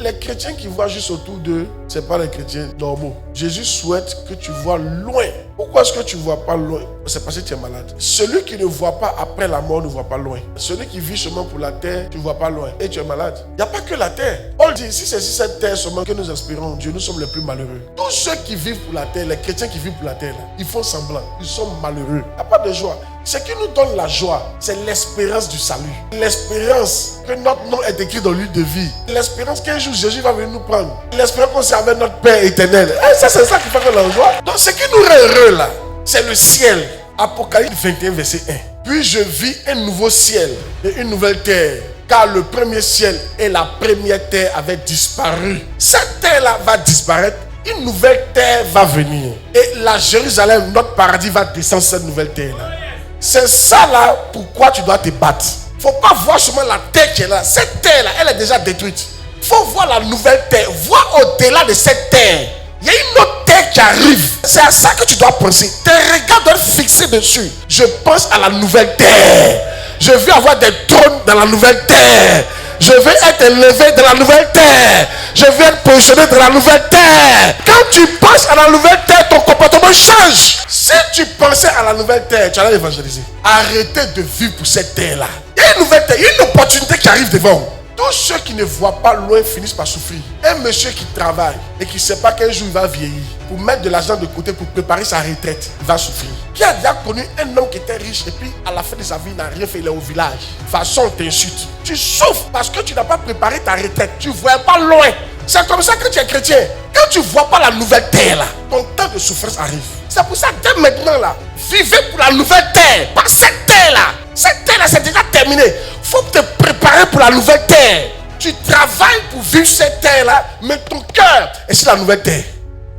les chrétiens qui voient juste autour d'eux, ce n'est pas les chrétiens normaux. Jésus souhaite que tu vois loin. Pourquoi est-ce que tu ne vois pas loin? C'est parce que tu es malade. Celui qui ne voit pas après la mort ne voit pas loin. Celui qui vit seulement pour la terre, tu ne vois pas loin. Et tu es malade. Il n'y a pas que la terre. Paul dit, si c'est sur cette terre seulement que nous espérons Dieu, nous sommes les plus malheureux. Tous ceux qui vivent pour la terre, les chrétiens qui vivent pour la terre, là, ils font semblant. Ils sont malheureux. Il n'y a pas de joie. Ce qui nous donne la joie, c'est l'espérance du salut. L'espérance que notre nom est écrit dans l'huile de vie. L'espérance qu'un jour Jésus va venir nous prendre. L'espérance qu'on sait avec notre Père éternel. Et ça, c'est ça qui fait que la joie. Donc ce qui nous rend heureux là, c'est le ciel. Apocalypse 21, verset 1. Puis je vis un nouveau ciel et une nouvelle terre. Car le premier ciel et la première terre avaient disparu. Cette terre-là va disparaître. Une nouvelle terre va venir. Et la Jérusalem, notre paradis, va descendre cette nouvelle terre-là. C'est ça là pourquoi tu dois te battre. Il ne faut pas voir seulement la terre qui est là. Cette terre là, elle est déjà détruite. Il faut voir la nouvelle terre. Voir au-delà de cette terre. Il y a une autre terre qui arrive. C'est à ça que tu dois penser. Tes regards doivent être fixés dessus. Je pense à la nouvelle terre. Je veux avoir des trônes dans la nouvelle terre. Je veux être élevé dans la nouvelle terre. Je veux être positionné dans la nouvelle terre. Quand tu penses à la nouvelle terre, ton comportement change. Si tu pensais à la nouvelle terre, tu allais évangéliser. Arrêtez de vivre pour cette terre-là. Il y a une nouvelle terre, il y a une opportunité qui arrive devant vous. Tous ceux qui ne voient pas loin finissent par souffrir. Un monsieur qui travaille et qui ne sait pas quel jour il va vieillir, pour mettre de l'argent de côté pour préparer sa retraite, il va souffrir. Qui a déjà connu un homme qui était riche et puis à la fin de sa vie il n'a rien fait, il est au village. Façon, on t'insulte. Tu souffres parce que tu n'as pas préparé ta retraite. Tu ne vois pas loin. C'est comme ça que tu es chrétien. Quand tu ne vois pas la nouvelle terre là, ton temps de souffrance arrive. C'est pour ça que dès maintenant là, vivez pour la nouvelle terre. Pas cette terre là. Cette terre là c'est déjà terminé. Il faut te préparer pour la nouvelle terre. Tu travailles pour vivre cette terre là, mais ton cœur est sur la nouvelle terre.